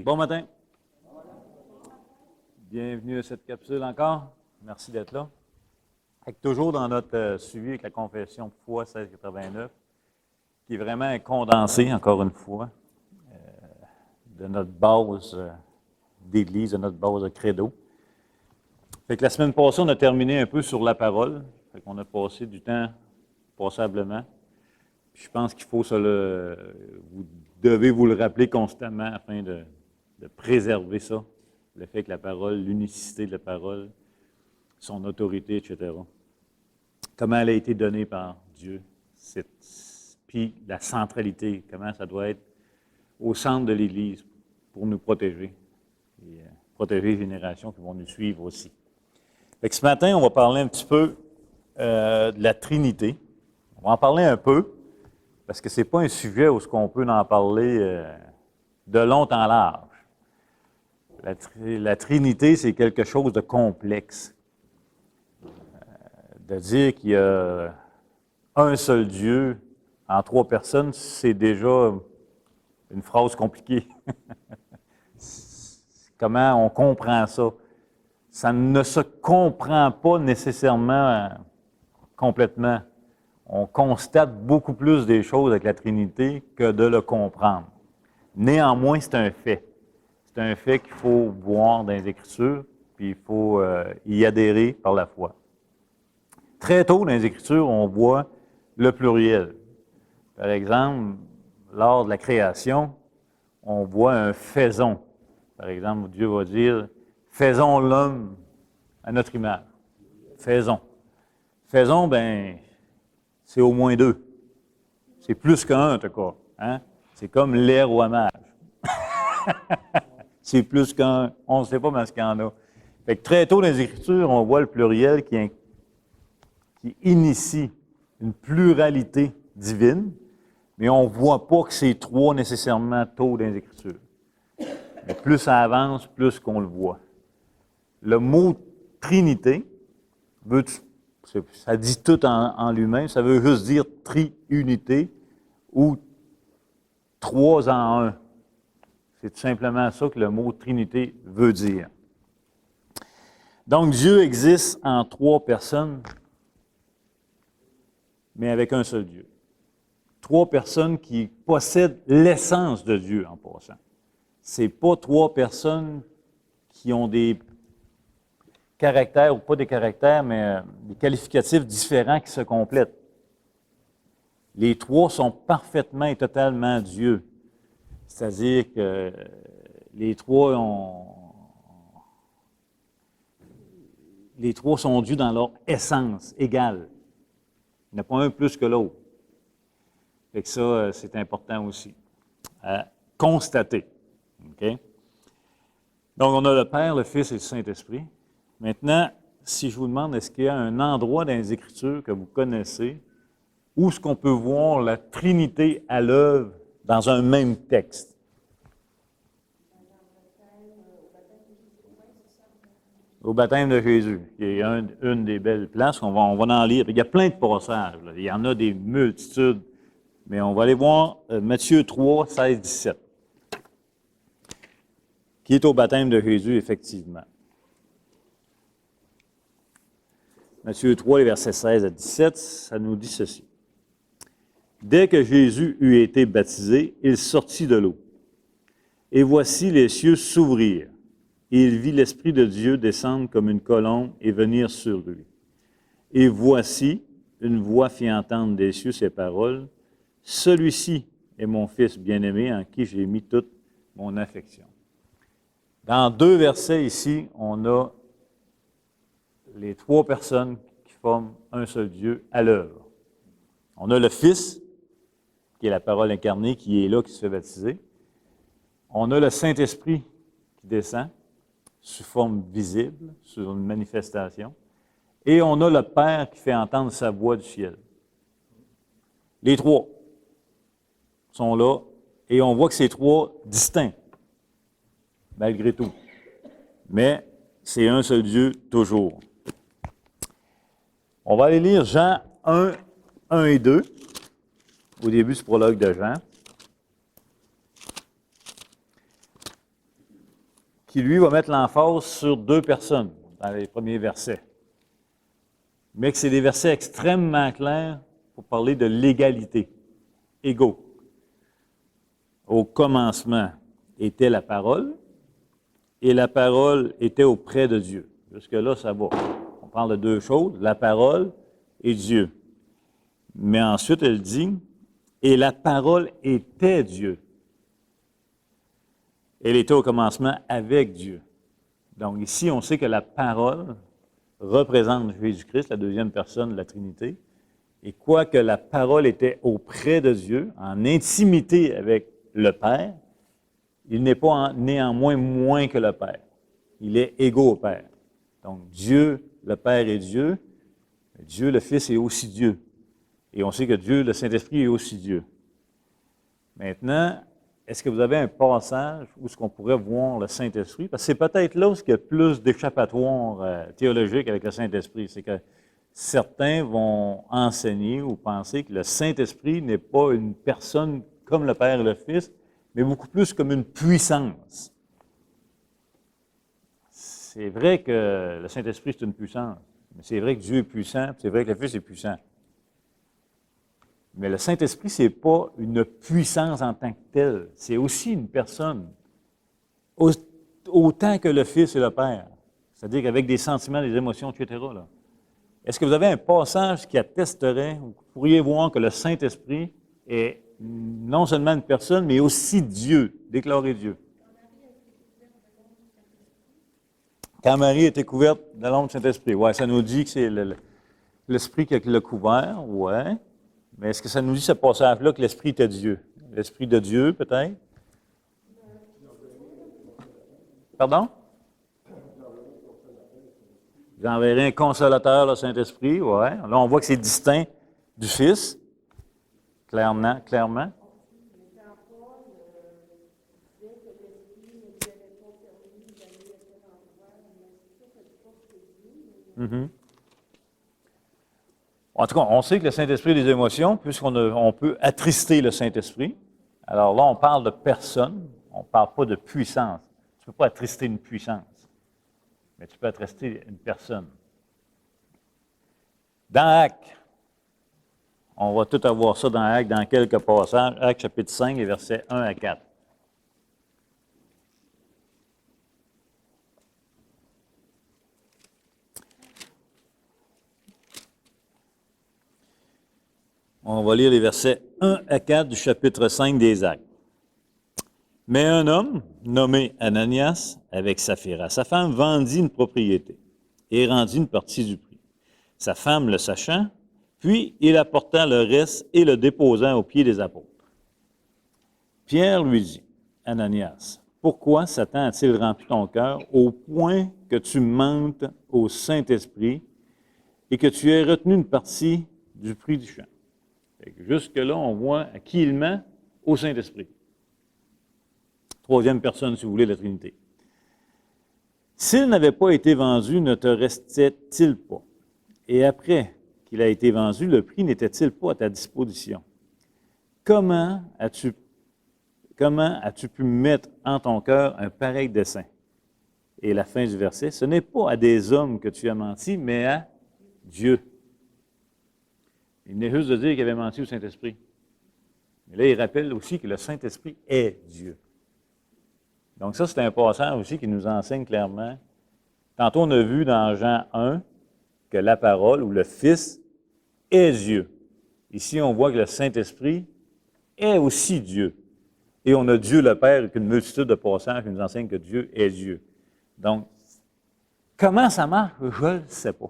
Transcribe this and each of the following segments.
Bon matin. Bienvenue à cette capsule encore. Merci d'être là. Toujours dans notre suivi avec la confession de foi 1689, qui est vraiment condensée, encore une fois, de notre base d'Église, de notre base de credo. Fait que la semaine passée, on a terminé un peu sur la parole. Fait qu'on a passé du temps passablement. Puis je pense qu'il faut vous devez vous le rappeler constamment afin de préserver ça, le fait que la parole, l'unicité de la parole, son autorité, etc. Comment elle a été donnée par Dieu, puis la centralité, comment ça doit être au centre de l'Église pour nous protéger et protéger les générations qui vont nous suivre aussi. Fait que ce matin, on va parler un petit peu de la Trinité. On va en parler un peu, parce que ce n'est pas un sujet où on peut en parler de long en large. La Trinité, c'est quelque chose de complexe. De dire qu'il y a un seul Dieu en trois personnes, c'est déjà une phrase compliquée. Comment on comprend ça? Ça ne se comprend pas nécessairement complètement. On constate beaucoup plus des choses avec la Trinité que de le comprendre. Néanmoins, c'est un fait. C'est un fait qu'il faut voir dans les Écritures, puis il faut y adhérer par la foi. Très tôt dans les Écritures, on voit le pluriel. Par exemple, lors de la création, on voit un faisons. Par exemple, Dieu va dire « Faisons l'homme à notre image ». Faisons. Faisons, bien, c'est au moins deux. C'est plus qu'un, en tout cas. Hein? C'est comme l'air au mage. C'est plus qu'un. On ne sait pas ce qu'il y en a. Fait que très tôt dans les Écritures, on voit le pluriel qui initie une pluralité divine, mais on ne voit pas que c'est trois nécessairement tôt dans les Écritures. Mais plus ça avance, plus qu'on le voit. Le mot Trinité, ça dit tout en lui-même, ça veut juste dire triunité ou trois en un. C'est tout simplement ça que le mot Trinité veut dire. Donc, Dieu existe en trois personnes, mais avec un seul Dieu. Trois personnes qui possèdent l'essence de Dieu en passant. Ce n'est pas trois personnes qui ont des caractères, ou pas des caractères, mais des qualificatifs différents qui se complètent. Les trois sont parfaitement et totalement Dieu. C'est-à-dire que les trois sont Dieu dans leur essence égale. Il n'y en a pas un plus que l'autre. Fait que ça, c'est important aussi à constater. Okay? Donc, on a le Père, le Fils et le Saint-Esprit. Maintenant, si je vous demande, est-ce qu'il y a un endroit dans les Écritures que vous connaissez où est-ce qu'on peut voir la Trinité à l'œuvre dans un même texte? Au baptême de Jésus, qui est une des belles places, on va en lire. Il y a plein de passages, là. Il y en a des multitudes, mais on va aller voir Matthieu 3, 16, 17, qui est au baptême de Jésus, effectivement. Matthieu 3, les versets 16 à 17, ça nous dit ceci. Dès que Jésus eut été baptisé, il sortit de l'eau. Et voici les cieux s'ouvrirent. Et il vit l'Esprit de Dieu descendre comme une colombe et venir sur lui. Et voici, une voix fit entendre des cieux ces paroles. Celui-ci est mon Fils bien-aimé en qui j'ai mis toute mon affection. Dans deux versets ici, on a les trois personnes qui forment un seul Dieu à l'œuvre. On a le Fils, qui est la parole incarnée, qui est là, qui se fait baptiser. On a le Saint-Esprit qui descend sous forme visible, sur une manifestation. Et on a le Père qui fait entendre sa voix du ciel. Les trois sont là, et on voit que c'est trois distincts, malgré tout. Mais c'est un seul Dieu toujours. On va aller lire Jean 1, 1 et 2, au début du prologue de Jean. qui, lui, va mettre l'emphase sur deux personnes dans les premiers versets. Mais que c'est des versets extrêmement clairs pour parler de l'égalité. Égaux. Au commencement était la parole, et la parole était auprès de Dieu. Jusque-là, ça va. On parle de deux choses, la parole et Dieu. Mais ensuite, elle dit, et la parole était Dieu. Elle était au commencement avec Dieu. Donc ici, on sait que la parole représente Jésus-Christ, la deuxième personne de la Trinité. Et quoique la parole était auprès de Dieu, en intimité avec le Père, il n'est pas néanmoins moins que le Père. Il est égaux au Père. Donc Dieu, le Père est Dieu. Dieu, le Fils, est aussi Dieu. Et on sait que Dieu, le Saint-Esprit, est aussi Dieu. Maintenant, est-ce que vous avez un passage où est-ce qu'on pourrait voir le Saint-Esprit? Parce que c'est peut-être là où il y a plus d'échappatoire théologique avec le Saint-Esprit. C'est que certains vont enseigner ou penser que le Saint-Esprit n'est pas une personne comme le Père et le Fils, mais beaucoup plus comme une puissance. C'est vrai que le Saint-Esprit, c'est une puissance. Mais c'est vrai que Dieu est puissant, c'est vrai que le Fils est puissant. Mais le Saint-Esprit, ce n'est pas une puissance en tant que telle. C'est aussi une personne. Autant que le Fils et le Père. C'est-à-dire qu'avec des sentiments, des émotions, etc. Là. Est-ce que vous avez un passage qui attesterait, ou vous pourriez voir que le Saint-Esprit est non seulement une personne, mais aussi Dieu, déclaré Dieu? Quand Marie était couverte de l'ombre du Saint-Esprit. Oui, ça nous dit que c'est l'Esprit qui l'a couvert, oui. Mais est-ce que ça nous dit ce passage-là que l'Esprit était Dieu? L'Esprit de Dieu, peut-être? Pardon? J'enverrai un consolateur, le Saint-Esprit, oui. Là, on voit que c'est distinct du Fils, clairement. Mm-hmm. En tout cas, on sait que le Saint-Esprit a des émotions, puisqu'on peut attrister le Saint-Esprit. Alors là, on parle de personne, on ne parle pas de puissance. Tu ne peux pas attrister une puissance, mais tu peux attrister une personne. Dans Actes, on va tout avoir ça dans Actes, dans quelques passages. Actes chapitre 5, et versets 1 à 4. On va lire les versets 1 à 4 du chapitre 5 des Actes. Mais un homme, nommé Ananias, avec Saphira, sa femme, vendit une propriété et rendit une partie du prix. Sa femme le sachant, puis il apporta le reste et le déposa aux pieds des apôtres. Pierre lui dit, Ananias, pourquoi Satan a-t-il rempli ton cœur au point que tu mentes au Saint-Esprit et que tu aies retenu une partie du prix du champ? Jusque-là, on voit à qui il ment? Au Saint-Esprit. Troisième personne, si vous voulez, de la Trinité. S'il n'avait pas été vendu, ne te restait-il pas? Et après qu'il a été vendu, le prix n'était-il pas à ta disposition? Comment as-tu pu mettre en ton cœur un pareil dessein? Et la fin du verset, ce n'est pas à des hommes que tu as menti, mais à Dieu. Il venait juste de dire qu'il avait menti au Saint-Esprit. Mais là, il rappelle aussi que le Saint-Esprit est Dieu. Donc ça, c'est un passage aussi qui nous enseigne clairement. Tantôt, on a vu dans Jean 1 que la parole ou le Fils est Dieu. Ici, on voit que le Saint-Esprit est aussi Dieu. Et on a Dieu le Père avec une multitude de passages qui nous enseignent que Dieu est Dieu. Donc, comment ça marche? Je ne le sais pas.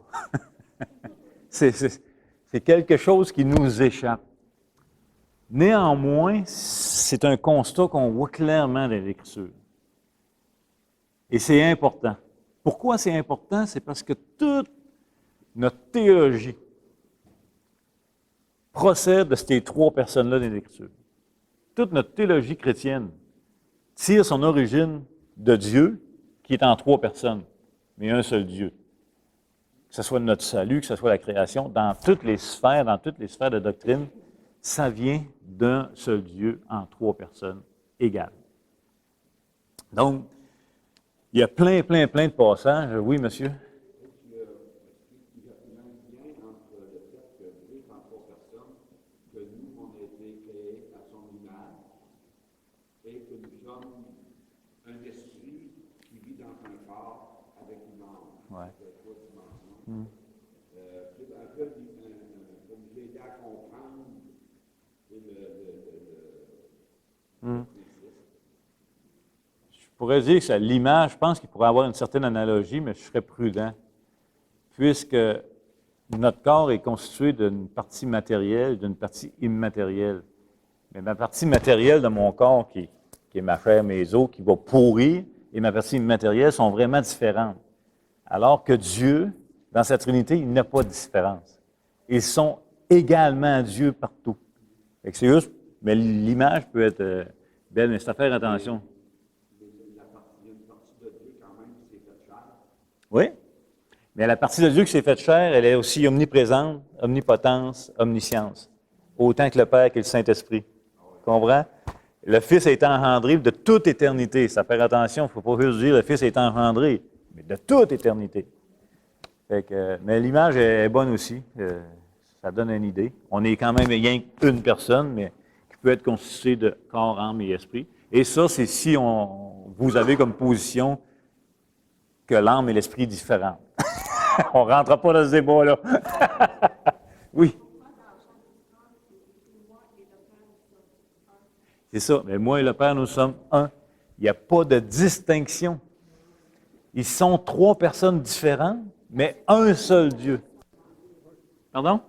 C'est quelque chose qui nous échappe. Néanmoins, c'est un constat qu'on voit clairement dans l'Écriture. Et c'est important. Pourquoi c'est important? C'est parce que toute notre théologie procède de ces trois personnes-là dans l'Écriture. Toute notre théologie chrétienne tire son origine de Dieu, qui est en trois personnes, mais un seul Dieu. Que ce soit notre salut, que ce soit la création, dans toutes les sphères de doctrine, ça vient d'un seul Dieu en trois personnes égales. Donc, Il y a plein de passages. Oui, monsieur? Il y a un lien entre le fait que Dieu est en trois personnes, que nous, on a été créés à son image, et que nous sommes un esprit qui vit dans un corps avec une âme, Ouais. de trois dimensions. C'est un peu comme j'ai aidé à comprendre le Je pourrais dire que c'est l'image, je pense qu'il pourrait avoir une certaine analogie, mais je serais prudent, puisque notre corps est constitué d'une partie matérielle et d'une partie immatérielle. Mais ma partie matérielle de mon corps, qui est ma chair, mes os, qui va pourrir, et ma partie immatérielle sont vraiment différentes. Alors que Dieu, dans sa Trinité, il n'a pas de différence. Ils sont également Dieu partout. Fait que c'est juste, mais l'image peut être belle, mais c'est à faire attention. Il y a une partie de Dieu quand même qui s'est faite chair. Oui, mais la partie de Dieu qui s'est faite chair, elle est aussi omniprésente, omnipotence, omniscience, autant que le Père que le Saint-Esprit. Comprends? Le Fils a été engendré de toute éternité. Ça fait attention, il ne faut pas juste dire le Fils a été engendré, mais de toute éternité. Fait que, mais l'image est bonne aussi. Ça donne une idée. On est quand même rien qu'une personne, mais qui peut être constituée de corps, âme et esprit. Et ça, c'est si vous avez comme position que l'âme et l'esprit sont différents. On ne rentre pas dans ce débat-là. Oui. C'est ça. Mais moi et le Père, nous sommes un. Il n'y a pas de distinction. Ils sont trois personnes différentes, mais un seul Dieu. Pardon?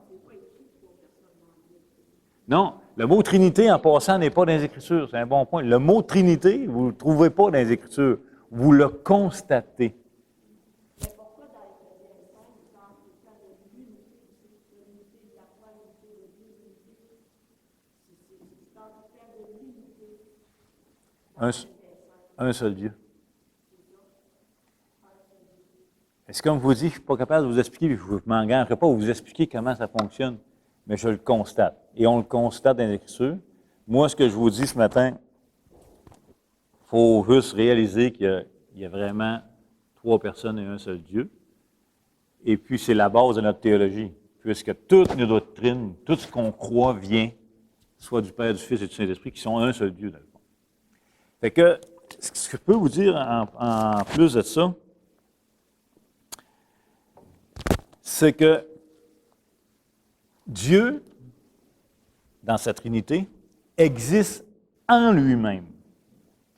Non, le mot Trinité, en passant, n'est pas dans les Écritures. C'est un bon point. Le mot Trinité, vous ne le trouvez pas dans les Écritures. Vous le constatez. Mais pourquoi dans Éphésiens 5, il parle tout le temps de l'unité, de l'unité de la foi, l'unité de Dieu, l'unité? Il parle tout le temps de l'unité. Un seul Dieu. C'est comme je vous dis, je ne suis pas capable de vous expliquer, je ne m'engagerai pas à vous expliquer comment ça fonctionne, mais je le constate. Et on le constate dans l'Écriture. Moi, ce que je vous dis ce matin, il faut juste réaliser qu'il y a vraiment trois personnes et un seul Dieu. Et puis, c'est la base de notre théologie, puisque toutes nos doctrines, tout ce qu'on croit vient, soit du Père, du Fils et du Saint-Esprit, qui sont un seul Dieu, dans le fond. Fait que, ce que je peux vous dire en plus de ça, c'est que Dieu, dans sa Trinité, existe en lui-même.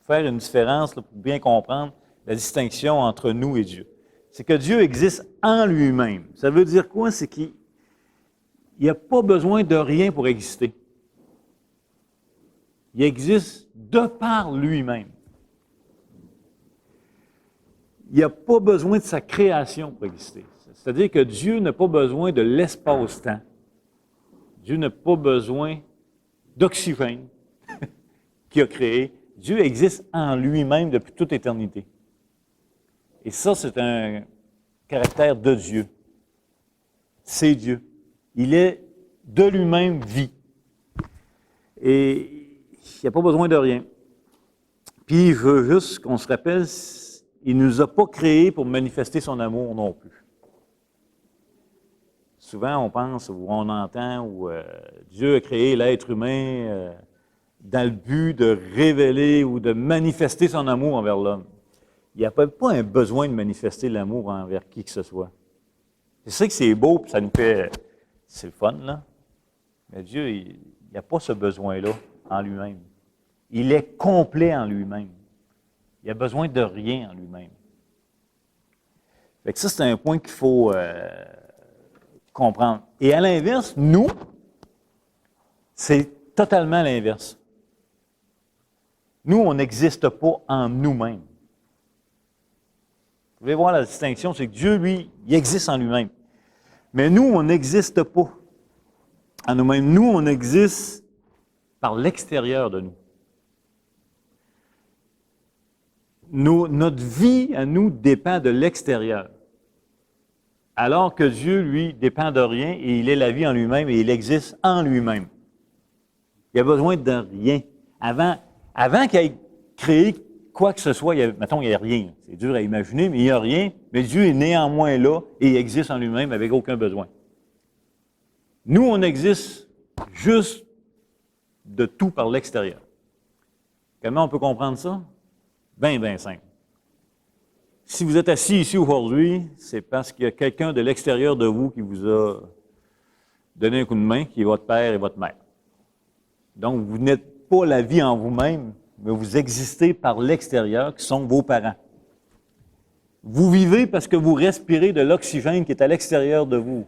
Faire une différence là, pour bien comprendre la distinction entre nous et Dieu. C'est que Dieu existe en lui-même. Ça veut dire quoi? C'est qu'il n'y a pas besoin de rien pour exister. Il existe de par lui-même. Il n'y a pas besoin de sa création pour exister. C'est-à-dire que Dieu n'a pas besoin de l'espace-temps. Dieu n'a pas besoin d'oxygène qu'il a créé. Dieu existe en lui-même depuis toute éternité. Et ça, c'est un caractère de Dieu. C'est Dieu. Il est de lui-même vie. Et il n'y a pas besoin de rien. Puis, je veux juste qu'on se rappelle, il ne nous a pas créés pour manifester son amour non plus. Souvent, on pense ou on entend où Dieu a créé l'être humain dans le but de révéler ou de manifester son amour envers l'homme. Il n'y a pas un besoin de manifester l'amour envers qui que ce soit. C'est ça que c'est beau, puis ça nous fait... C'est le fun, là. Mais Dieu, il n'a pas ce besoin-là en lui-même. Il est complet en lui-même. Il a besoin de rien en lui-même. Fait que ça, c'est un point qu'il faut comprendre. Et à l'inverse, nous, c'est totalement l'inverse. Nous, on n'existe pas en nous-mêmes. Vous voulez voir la distinction, c'est que Dieu, lui, il existe en lui-même. Mais nous, on n'existe pas en nous-mêmes. Nous, on existe par l'extérieur de nous. Notre vie à nous dépend de l'extérieur. Alors que Dieu, lui, dépend de rien et il est la vie en lui-même et il existe en lui-même. Il a besoin de rien. Avant qu'il ait créé quoi que ce soit, mettons, il n'y a rien. C'est dur à imaginer, mais il n'y a rien. Mais Dieu est néanmoins là et il existe en lui-même avec aucun besoin. Nous, on existe juste de tout par l'extérieur. Comment on peut comprendre ça? Bien simple. Si vous êtes assis ici aujourd'hui, c'est parce qu'il y a quelqu'un de l'extérieur de vous qui vous a donné un coup de main, qui est votre père et votre mère. Donc, vous n'êtes pas la vie en vous-même, mais vous existez par l'extérieur, qui sont vos parents. Vous vivez parce que vous respirez de l'oxygène qui est à l'extérieur de vous.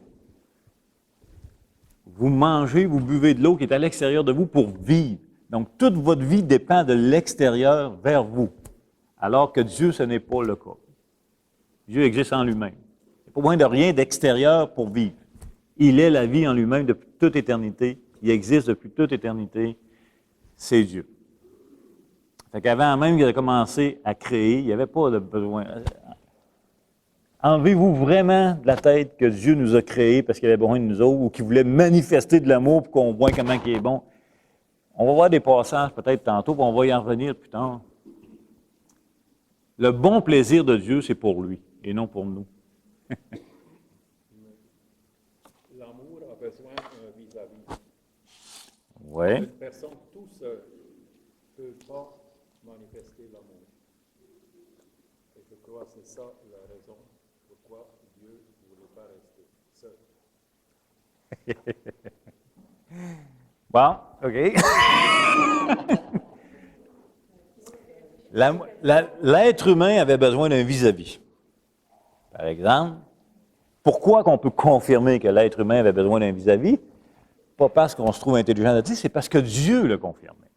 Vous mangez, vous buvez de l'eau qui est à l'extérieur de vous pour vivre. Donc, toute votre vie dépend de l'extérieur vers vous, alors que Dieu, ce n'est pas le cas. Dieu existe en lui-même. Il n'y a pas besoin de rien d'extérieur pour vivre. Il est la vie en lui-même depuis toute éternité. Il existe depuis toute éternité. C'est Dieu. Fait qu'avant même qu'il ait commencé à créer, il n'y avait pas de besoin. Enlevez-vous vraiment de la tête que Dieu nous a créés parce qu'il avait besoin de nous autres ou qu'il voulait manifester de l'amour pour qu'on voit comment il est bon. On va voir des passages peut-être tantôt, puis on va y en revenir plus tard. Le bon plaisir de Dieu, c'est pour lui et non pour nous. L'amour a besoin d'un vis-à-vis. Oui. Une personne tout seul ne peut pas manifester l'amour. Et je crois que c'est ça la raison pourquoi Dieu ne voulait pas rester seul. Bon, OK. L'être humain avait besoin d'un vis-à-vis. Par exemple, pourquoi qu'on peut confirmer que l'être humain avait besoin d'un vis-à-vis? Pas parce qu'on se trouve intelligent à dire, c'est parce que Dieu l'a confirmé.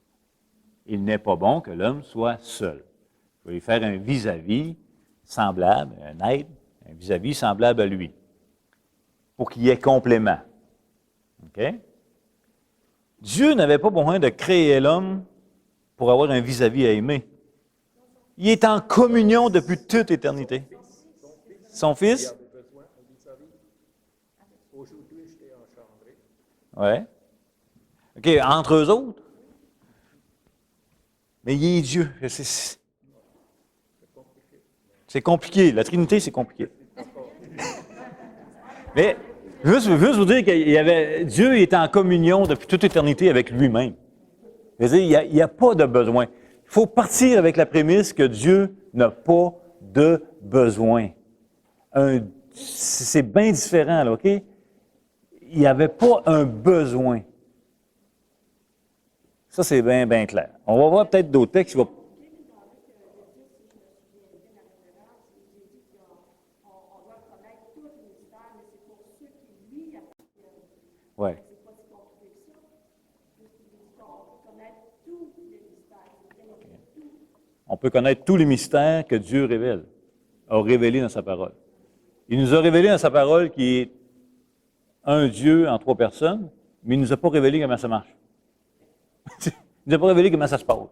Il n'est pas bon que l'homme soit seul. Il faut lui faire un vis-à-vis semblable, un être, un vis-à-vis semblable à lui, pour qu'il y ait complément. OK? Dieu n'avait pas besoin de créer l'homme pour avoir un vis-à-vis à aimer. Il est en communion depuis toute éternité. Son Fils? Il avait besoin d'un vis-à-vis. Aujourd'hui, je t'ai enchandré. Oui. OK, entre eux autres. Mais il est Dieu. C'est compliqué. La Trinité, c'est compliqué. Mais juste vous dire que Dieu est en communion depuis toute éternité avec lui-même. Il n'y a pas de besoin. Il faut partir avec la prémisse que Dieu n'a pas de besoin. C'est bien différent, là, OK? Il n'y avait pas un besoin. Ça, c'est bien clair. On va voir peut-être d'autres textes qui vont... Oui. On peut connaître tous les mystères que Dieu révèle, a révélés dans sa parole. Il nous a révélé dans sa parole qu'il est un Dieu en 3 personnes, mais il ne nous a pas révélé comment ça marche. Il ne nous a pas révélé comment ça se passe.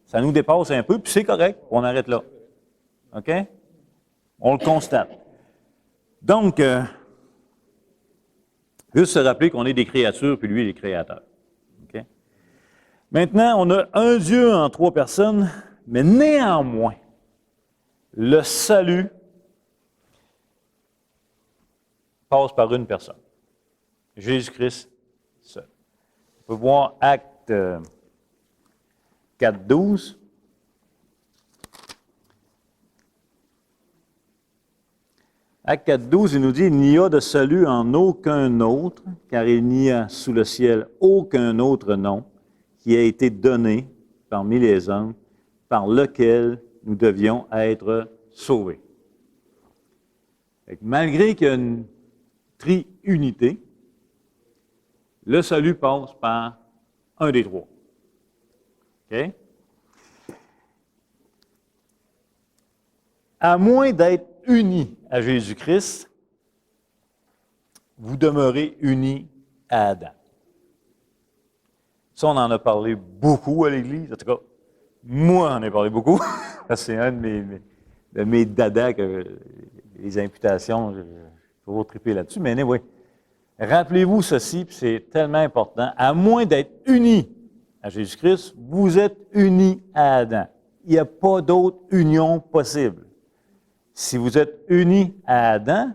Ça nous dépasse un peu, puis c'est correct, on arrête là. OK? On le constate. Donc, juste se rappeler qu'on est des créatures, puis lui, il est créateur. OK? Maintenant, on a un Dieu en 3 personnes, mais néanmoins, le salut passe par une personne. Jésus-Christ seul. On peut voir Acte 4.12. Acte 4.12, il nous dit « Il n'y a de salut en aucun autre, car il n'y a sous le ciel aucun autre nom qui a été donné parmi les hommes, par lequel nous devions être sauvés. » Malgré qu'il y a une triunité, le salut passe par un des 3. OK? À moins d'être unis à Jésus-Christ, vous demeurez unis à Adam. Ça, on en a parlé beaucoup à l'Église. En tout cas, moi, j'en ai parlé beaucoup. C'est un de mes dadas, que les imputations, j'ai toujours trippé là-dessus. Mais anyway, rappelez-vous ceci, puis c'est tellement important. À moins d'être unis à Jésus-Christ, vous êtes unis à Adam. Il n'y a pas d'autre union possible. Si vous êtes unis à Adam,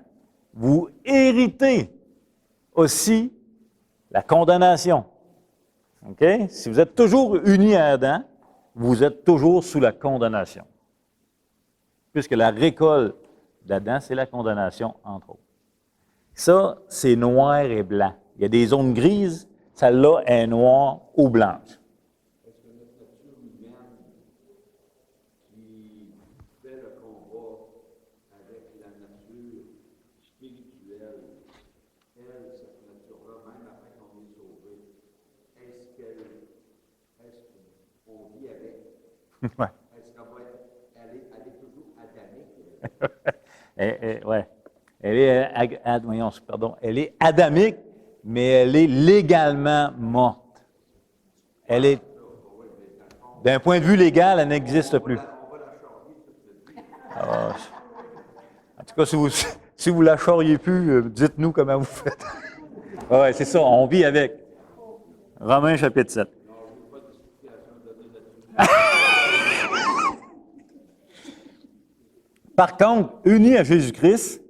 vous héritez aussi la condamnation. OK? Si vous êtes toujours unis à Adam, vous êtes toujours sous la condamnation. Puisque la récolte d'Adam, c'est la condamnation, entre autres. Ça, c'est noir et blanc. Il y a des zones grises, celle-là est noire ou blanche. Est-ce que notre nature humaine qui fait le combat avec la nature spirituelle, elle, cette nature-là, même après qu'on est sauvé, est-ce qu'on vit avec? Ouais. Est-ce qu'elle va être, elle est toujours adamique? Ouais. Elle est adamique, mais elle est légalement morte. Elle est, d'un point de vue légal, elle n'existe plus. Ah, en tout cas, si vous la charriez plus, dites-nous comment vous faites. Oui, c'est ça, on vit avec. Romains chapitre 7. Par contre, uni à Jésus-Christ,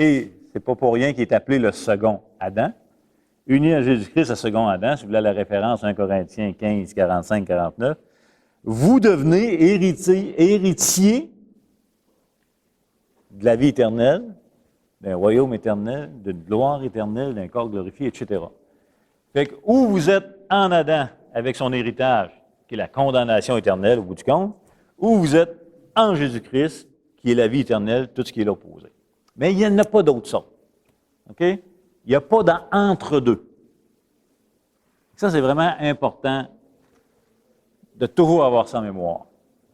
et c'est pas pour rien qu'il est appelé le second Adam, uni à Jésus-Christ, le second Adam, si vous voulez la référence 1 Corinthiens 15, 45, 49, vous devenez héritier de la vie éternelle, d'un royaume éternel, d'une gloire éternelle, d'un corps glorifié, etc. Fait que, où vous êtes en Adam avec son héritage, qui est la condamnation éternelle au bout du compte, ou vous êtes en Jésus-Christ, qui est la vie éternelle, tout ce qui est l'opposé. Mais il n'y en a pas d'autre sorte. OK? Il n'y a pas d'entre-deux. Ça, c'est vraiment important de toujours avoir ça en mémoire.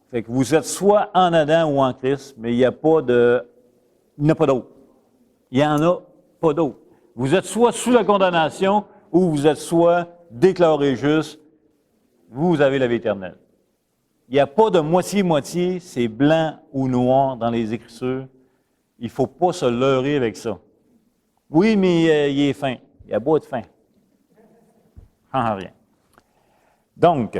Fait que vous êtes soit en Adam ou en Christ, mais il n'y a pas de... Il n'y en a pas d'autre. Il n'y en a pas d'autre. Vous êtes soit sous la condamnation ou vous êtes soit déclaré juste, vous avez la vie éternelle. Il n'y a pas de moitié-moitié, c'est blanc ou noir dans les Écritures. Il ne faut pas se leurrer avec ça. Oui, mais il est fin. Il a beau être fin. Ah, rien. Donc,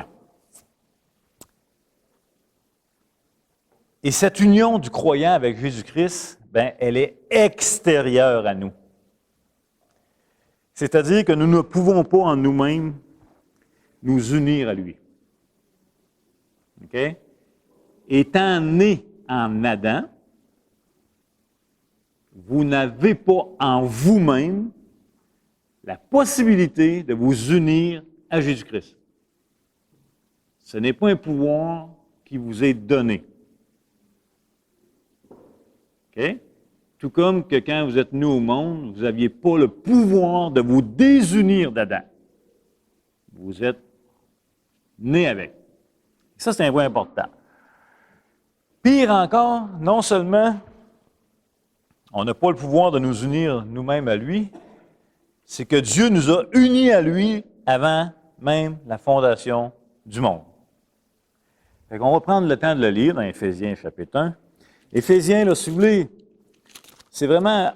et cette union du croyant avec Jésus-Christ, ben, elle est extérieure à nous. C'est-à-dire que nous ne pouvons pas en nous-mêmes nous unir à lui. OK? Étant né en Adam, vous n'avez pas en vous-même la possibilité de vous unir à Jésus-Christ. Ce n'est pas un pouvoir qui vous est donné. OK? Tout comme que quand vous êtes né au monde, vous n'aviez pas le pouvoir de vous désunir d'Adam. Vous êtes né avec. Ça, c'est un point important. Pire encore, non seulement on n'a pas le pouvoir de nous unir nous-mêmes à lui, c'est que Dieu nous a unis à lui avant même la fondation du monde. Fait qu'on va prendre le temps de le lire dans Éphésiens chapitre 1. Éphésiens, là, si vous voulez, c'est vraiment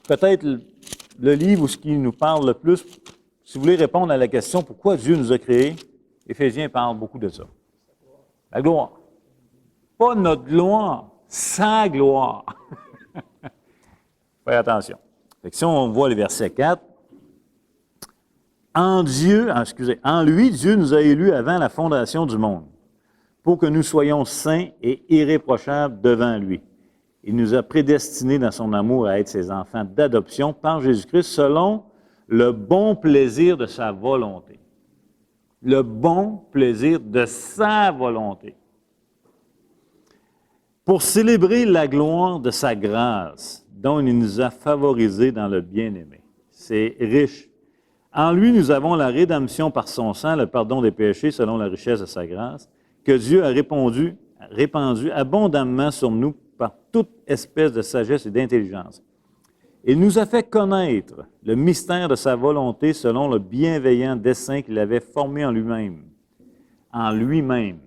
peut-être le livre où ce qui nous parle le plus. Si vous voulez répondre à la question pourquoi Dieu nous a créés, Éphésiens parle beaucoup de ça. La gloire. Pas notre gloire, sa gloire. Faites attention. Fait que si on voit le verset 4, en lui, Dieu nous a élus avant la fondation du monde, pour que nous soyons saints et irréprochables devant lui. Il nous a prédestinés dans son amour à être ses enfants d'adoption par Jésus-Christ selon le bon plaisir de sa volonté. Le bon plaisir de sa volonté. Pour célébrer la gloire de sa grâce, dont il nous a favorisés dans le bien-aimé. C'est riche. En lui, nous avons la rédemption par son sang, le pardon des péchés selon la richesse de sa grâce, que Dieu a répandu abondamment sur nous par toute espèce de sagesse et d'intelligence. Il nous a fait connaître le mystère de sa volonté selon le bienveillant dessein qu'il avait formé en lui-même. En lui-même.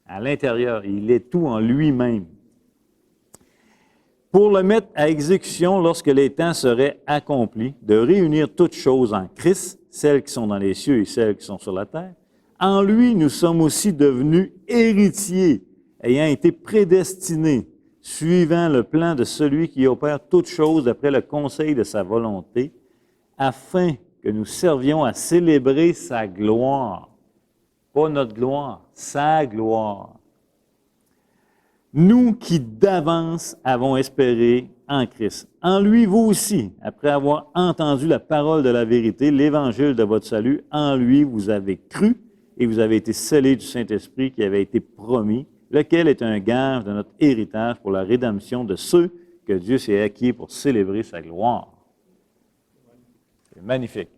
À l'intérieur, il est tout en lui-même. Pour le mettre à exécution lorsque les temps seraient accomplis, de réunir toutes choses en Christ, celles qui sont dans les cieux et celles qui sont sur la terre, En lui, nous sommes aussi devenus héritiers, ayant été prédestinés, suivant le plan de celui qui opère toutes choses d'après le conseil de sa volonté, afin que nous servions à célébrer sa gloire. Pas notre gloire, sa gloire. Nous qui d'avance avons espéré en Christ. En lui, vous aussi, après avoir entendu la parole de la vérité, l'évangile de votre salut, en lui, vous avez cru et vous avez été scellés du Saint-Esprit qui avait été promis, lequel est un gage de notre héritage pour la rédemption de ceux que Dieu s'est acquis pour célébrer sa gloire. C'est magnifique.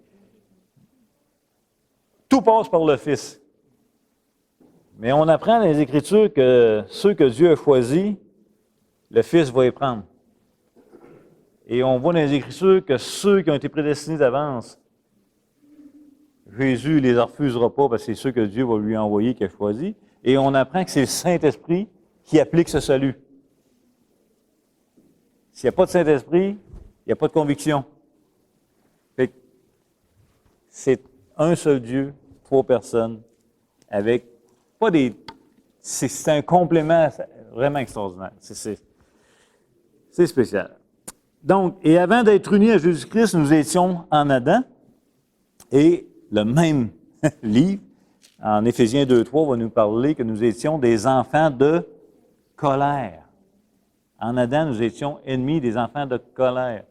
Tout passe par le Fils. Mais on apprend dans les Écritures que ceux que Dieu a choisis, le Fils va les prendre. Et on voit dans les Écritures que ceux qui ont été prédestinés d'avance, Jésus ne les refusera pas parce que c'est ceux que Dieu va lui envoyer qu'il a choisis. Et on apprend que c'est le Saint-Esprit qui applique ce salut. S'il n'y a pas de Saint-Esprit, il n'y a pas de conviction. Fait que c'est un seul Dieu, 3 personnes, avec pas des... C'est un complément vraiment extraordinaire. C'est spécial. Donc, et avant d'être unis à Jésus-Christ, nous étions en Adam, et le même livre, en Éphésiens 2.3, va nous parler que nous étions des enfants de colère. En Adam, nous étions ennemis des enfants de colère.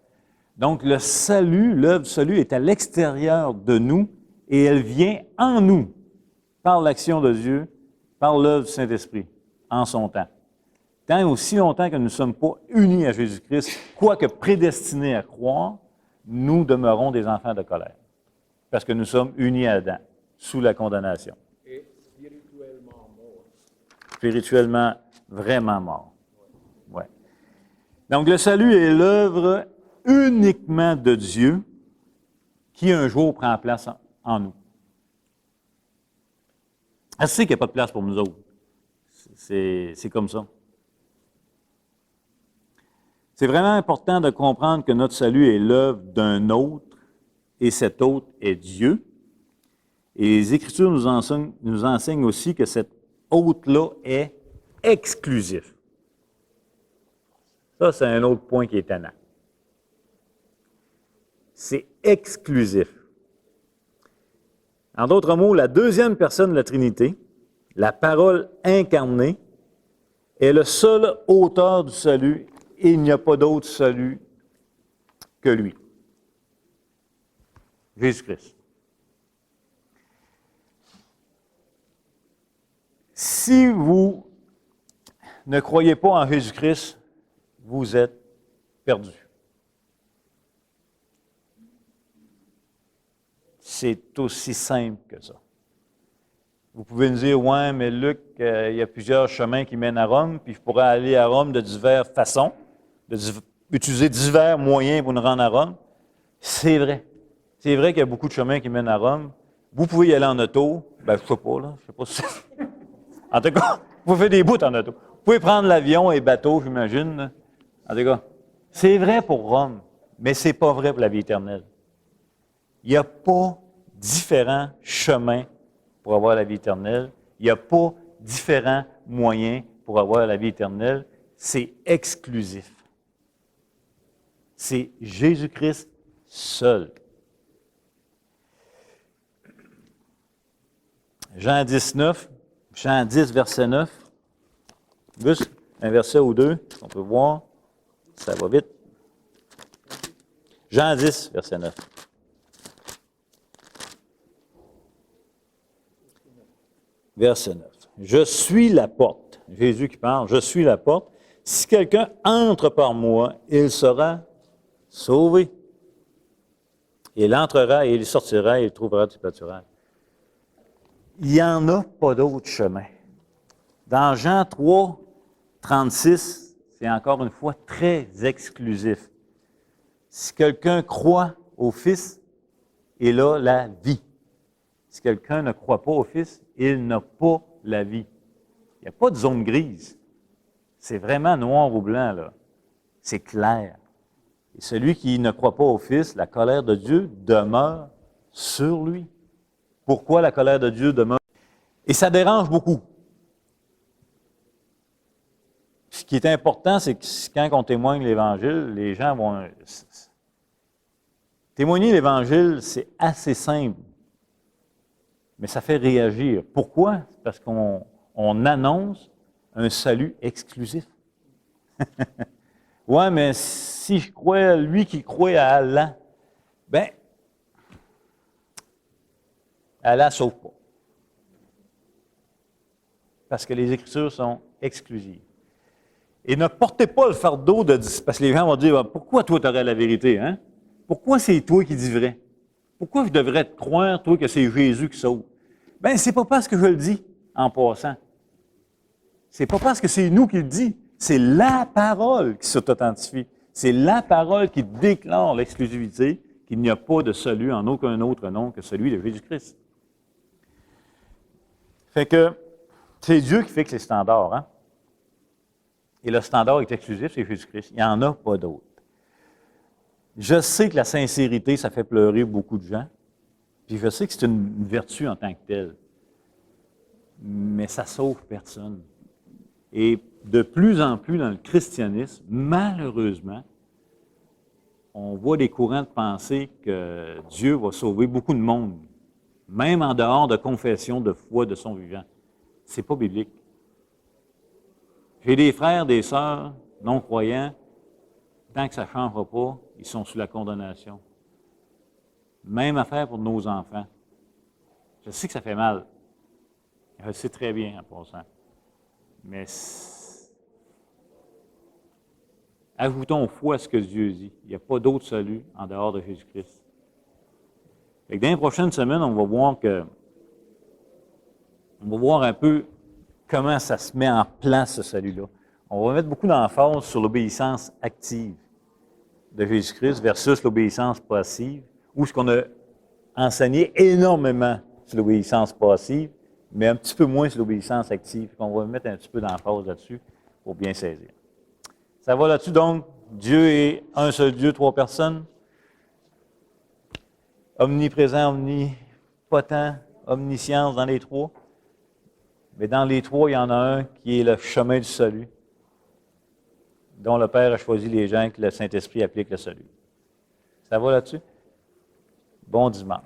Donc, le salut, l'œuvre du salut est à l'extérieur de nous et elle vient en nous par l'action de Dieu, par l'œuvre du Saint-Esprit, en son temps. Tant et aussi longtemps que nous ne sommes pas unis à Jésus-Christ, quoique prédestinés à croire, nous demeurons des enfants de colère. Parce que nous sommes unis à Adam, sous la condamnation. Et spirituellement mort. Spirituellement, vraiment mort. Ouais. Donc, le salut est l'œuvre uniquement de Dieu qui, un jour, prend place en nous. Elle sait qu'il n'y a pas de place pour nous autres. C'est comme ça. C'est vraiment important de comprendre que notre salut est l'œuvre d'un autre, et cet autre est Dieu. Et les Écritures nous enseignent aussi que cet autre-là est exclusif. Ça, c'est un autre point qui est étonnant. C'est exclusif. En d'autres mots, la deuxième personne de la Trinité, la parole incarnée, est le seul auteur du salut et il n'y a pas d'autre salut que lui. Jésus-Christ. Si vous ne croyez pas en Jésus-Christ, vous êtes perdu. C'est aussi simple que ça. Vous pouvez nous dire, ouais, mais Luc, il y a plusieurs chemins qui mènent à Rome, puis je pourrais aller à Rome de diverses façons, utiliser divers moyens pour nous rendre à Rome. C'est vrai. C'est vrai qu'il y a beaucoup de chemins qui mènent à Rome. Vous pouvez y aller en auto. Ben, je ne sais pas, là. Je sais pas si... En tout cas, vous pouvez faire des bouts en auto. Vous pouvez prendre l'avion et bateau, j'imagine. Là. En tout cas, c'est vrai pour Rome, mais ce n'est pas vrai pour la vie éternelle. Il n'y a pas différents chemins pour avoir la vie éternelle. Il n'y a pas différents moyens pour avoir la vie éternelle. C'est exclusif. C'est Jésus-Christ seul. Jean 10, verset 9. Juste un verset ou deux, on peut voir. Ça va vite. Jean 10, verset 9. Verset 9. Je suis la porte. Jésus qui parle, je suis la porte. Si quelqu'un entre par moi, il sera sauvé. Il entrera et il sortira et il trouvera du pâturage. Il n'y en a pas d'autre chemin. Dans Jean 3, 36, c'est encore une fois très exclusif. Si quelqu'un croit au Fils, il a la vie. Si quelqu'un ne croit pas au Fils, il n'a pas la vie. Il n'y a pas de zone grise. C'est vraiment noir ou blanc, là. C'est clair. Et celui qui ne croit pas au Fils, la colère de Dieu demeure sur lui. Pourquoi la colère de Dieu demeure? Et ça dérange beaucoup. Ce qui est important, c'est que quand on témoigne l'Évangile, les gens vont... Témoigner l'Évangile, c'est assez simple, mais ça fait réagir. Pourquoi? Parce qu'on annonce un salut exclusif. Ouais, mais si je crois, lui qui croit à Allah, ben, Allah ne sauve pas. Parce que les Écritures sont exclusives. Et ne portez pas le fardeau de... Parce que les gens vont dire, pourquoi toi tu aurais la vérité, hein? Pourquoi c'est toi qui dis vrai? Pourquoi je devrais te croire, toi, que c'est Jésus qui sauve? Bien, c'est pas parce que je le dis, en passant. C'est pas parce que c'est nous qui le dit. C'est la parole qui s'authentifie. C'est la parole qui déclare l'exclusivité, qu'il n'y a pas de salut en aucun autre nom que celui de Jésus-Christ. Fait que c'est Dieu qui fixe les standards, hein? Et le standard est exclusif, c'est Jésus-Christ. Il n'y en a pas d'autre. Je sais que la sincérité, ça fait pleurer beaucoup de gens. Puis je sais que c'est une vertu en tant que telle. Mais ça ne sauve personne. Et de plus en plus dans le christianisme, malheureusement, on voit des courants de pensée que Dieu va sauver beaucoup de monde, même en dehors de confession de foi de son vivant. Ce n'est pas biblique. J'ai des frères, des sœurs non-croyants, tant que ça ne changera pas, ils sont sous la condamnation. Même affaire pour nos enfants. Je sais que ça fait mal. Je le sais très bien en passant. Mais ajoutons foi à ce que Dieu dit. Il n'y a pas d'autre salut en dehors de Jésus-Christ. Dans les prochaines semaines, on va voir un peu comment ça se met en place, ce salut-là. On va mettre beaucoup d'emphase sur l'obéissance active de Jésus-Christ versus l'obéissance passive, où ce qu'on a enseigné énormément sur l'obéissance passive, mais un petit peu moins sur l'obéissance active. On va mettre un petit peu d'emphase là-dessus pour bien saisir. Ça va là-dessus, donc? Dieu est un seul Dieu, 3 personnes. Omniprésent, omnipotent, omniscience dans les 3. Mais dans les 3, il y en a un qui est le chemin du salut, dont le Père a choisi les gens que le Saint-Esprit applique le salut. Ça va là-dessus? Bon dimanche.